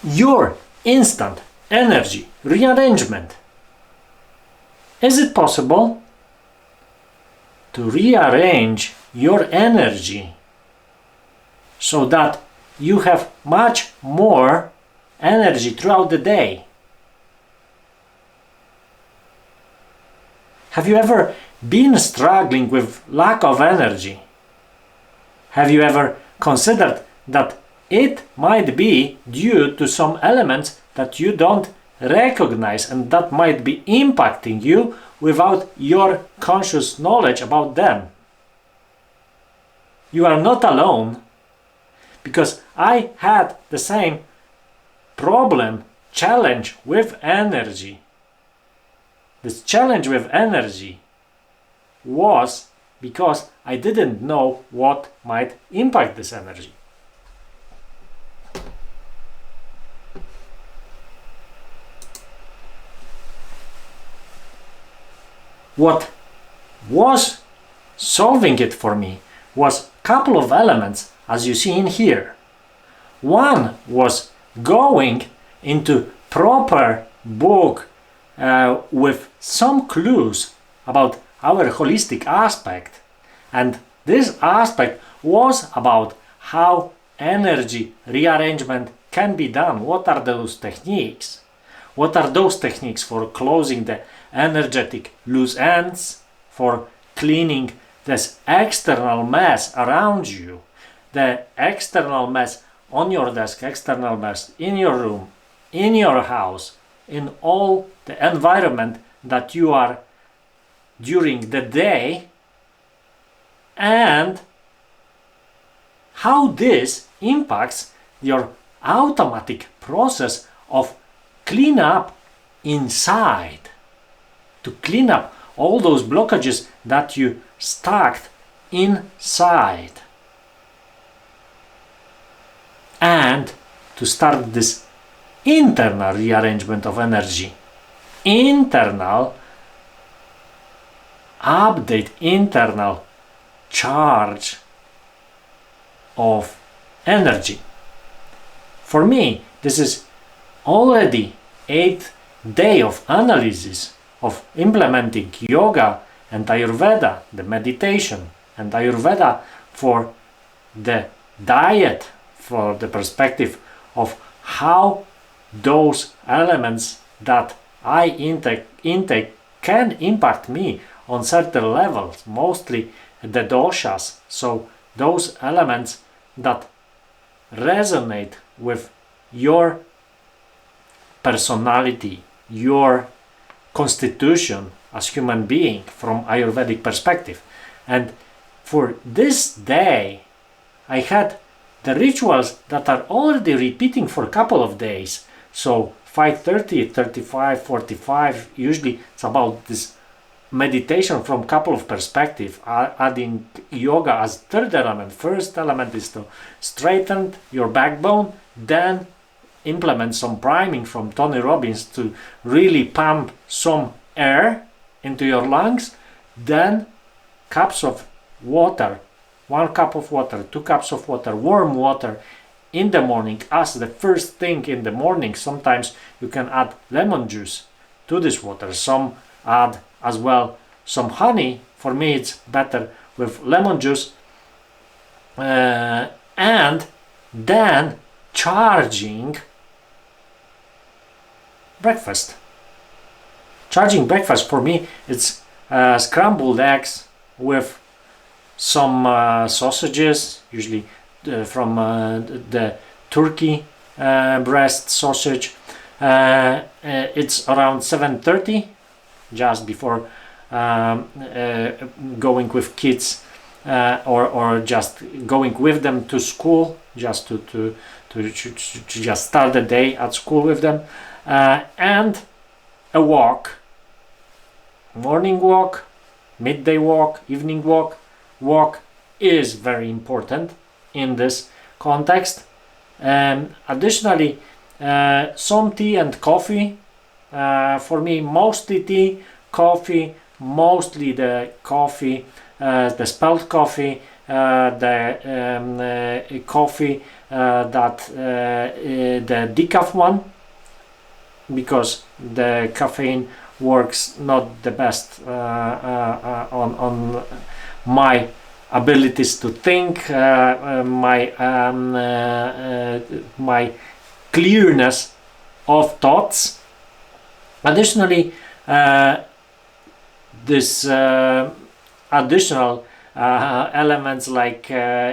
your instant energy rearrangement. Is it possible to rearrange your energy so that you have much more energy throughout the day? Have you ever been struggling with lack of energy? Have you ever considered that it might be due to some elements that you don't recognize and that might be impacting you without your conscious knowledge about them? You are not alone, because I had the same challenge with energy. This challenge with energy was because I didn't know what might impact this energy. What was solving it for me was a couple of elements, as you see in here. One was going into proper book with some clues about our holistic aspect, and this aspect was about how energy rearrangement can be done. What are those techniques? What are those techniques for closing the energetic loose ends, for cleaning this external mess around you, the external mess on your desk, external mess in your room, in your house, in all the environment that you are during the day, and how this impacts your automatic process of clean up inside, to clean up all those blockages that you stacked inside, and to start this internal rearrangement of energy, internal update, internal charge of energy. For me, this is already 8th day of analysis of implementing yoga and Ayurveda, the meditation, and Ayurveda for the diet, for the perspective of how those elements that I intake can impact me on certain levels, mostly the doshas, so those elements that resonate with your personality, your constitution as human being from Ayurvedic perspective. And for this day I had the rituals that are already repeating for a couple of days. So 5:30, 35, 45, usually it's about this meditation from couple of perspectives, adding yoga as third element. First element is to straighten your backbone, then implement some priming from Tony Robbins to really pump some air into your lungs, then cups of water, 1 cup of water, 2 cups of water, warm water in the morning as the first thing in the morning. Sometimes you can add lemon juice to this water. Some add as well some honey. For me it's better with lemon juice. And then charging breakfast. Charging breakfast for me it's scrambled eggs with some sausages, usually from the turkey breast sausage. It's around 7:30, just before going with kids or just going with them to school, just to just start the day at school with them, and a walk, morning walk, midday walk, evening walk. Walk is very important in this context. Additionally, some tea and coffee. For me, mostly tea, coffee, mostly the coffee, the spelt coffee, the coffee the decaf one, because the caffeine works not the best on my abilities to think, my clearness of thoughts. Additionally, this additional elements like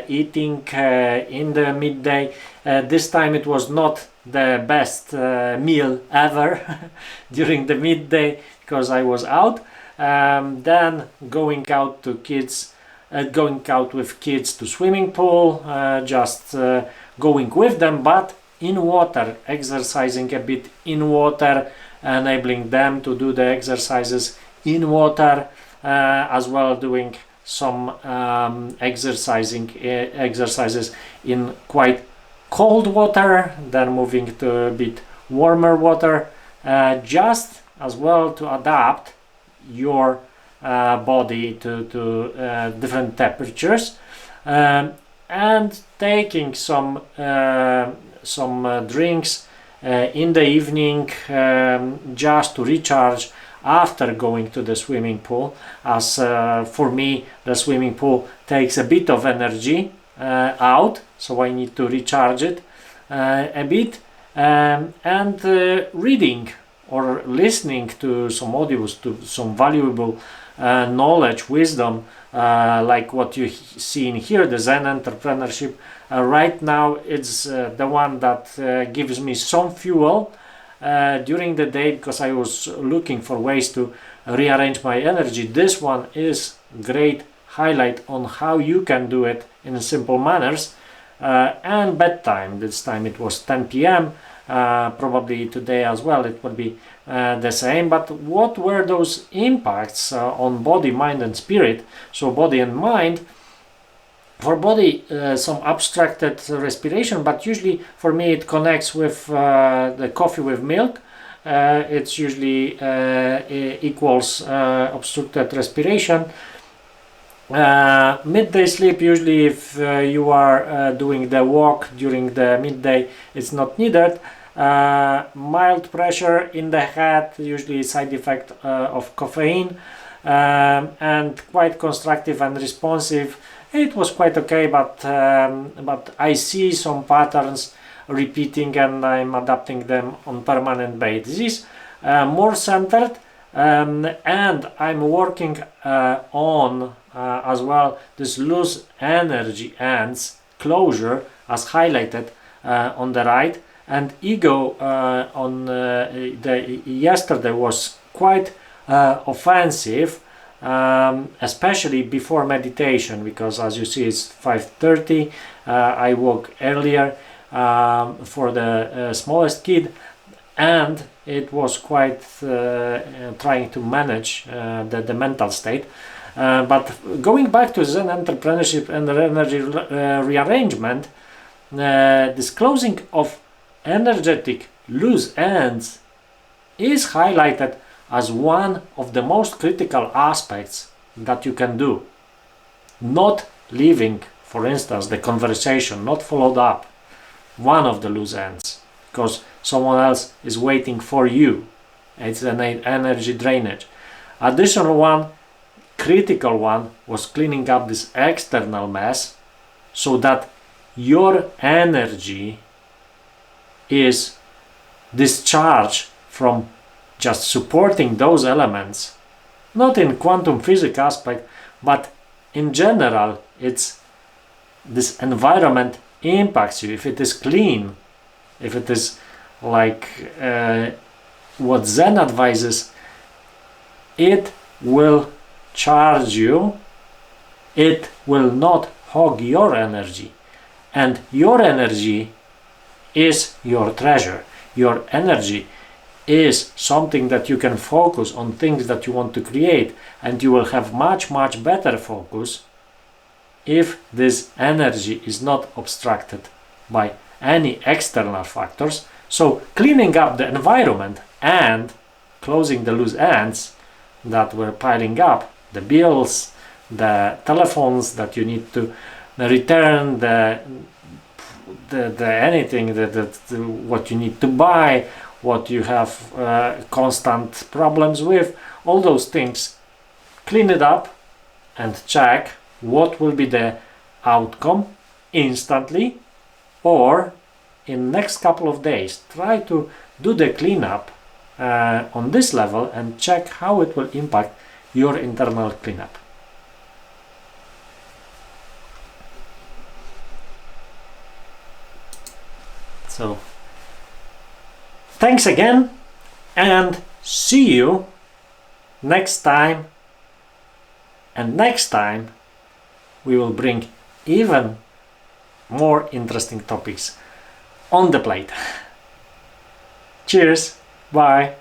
eating in the midday. This time it was not the best meal ever during the midday because I was out. Then going out with kids to swimming pool, just going with them, but in water, exercising a bit in water, enabling them to do the exercises in water, as well doing some exercises in quite cold water, then moving to a bit warmer water, just as well to adapt your body to different temperatures, and taking some drinks in the evening, just to recharge after going to the swimming pool, as for me the swimming pool takes a bit of energy out, so I need to recharge it a bit, and reading or listening to some audios, to some valuable knowledge, wisdom, like what you see in here, the Zen Entrepreneurship. Right now it's the one that gives me some fuel during the day, because I was looking for ways to rearrange my energy. This one is great highlight on how you can do it in simple manners. And bedtime, this time it was 10 p.m. Probably today as well it would be the same. But what were those impacts on body, mind and spirit? So body and mind. For body, some abstracted respiration, but usually for me it connects with the coffee with milk. It's usually equals obstructed respiration. Midday sleep, usually if you are doing the walk during the midday, it's not needed. Mild pressure in the head, usually side effect of caffeine, and quite constructive and responsive. It was quite okay, but I see some patterns repeating and I'm adapting them on permanent basis. More centered, and I'm working on as well this loose energy ends closure, as highlighted on the right, and ego on the yesterday was quite offensive. Especially before meditation, because as you see it's 5:30. I woke earlier for the smallest kid, and it was quite trying to manage the mental state. But going back to Zen Entrepreneurship and the Energy Rearrangement, this closing of energetic loose ends is highlighted as one of the most critical aspects that you can do. Not leaving, for instance, the conversation not followed up, one of the loose ends, because someone else is waiting for you. It's an energy drainage. Additional one, critical one, was cleaning up this external mess, so that your energy is discharged from just supporting those elements, not in quantum physics aspect, but in general. It's this environment impacts you. If it is clean, if it is like what Zen advises, it will charge you, it will not hog your energy, and your energy is your treasure. Your energy is something that you can focus on things that you want to create, and you will have much better focus if this energy is not obstructed by any external factors. So cleaning up the environment and closing the loose ends that were piling up, the bills, the telephones that you need to return, the anything what you need to buy, what you have constant problems with, all those things, clean it up and check what will be the outcome instantly, or in next couple of days try to do the cleanup on this level and check how it will impact your internal cleanup. So thanks again, and see you next time. And next time we will bring even more interesting topics on the plate. Cheers, bye.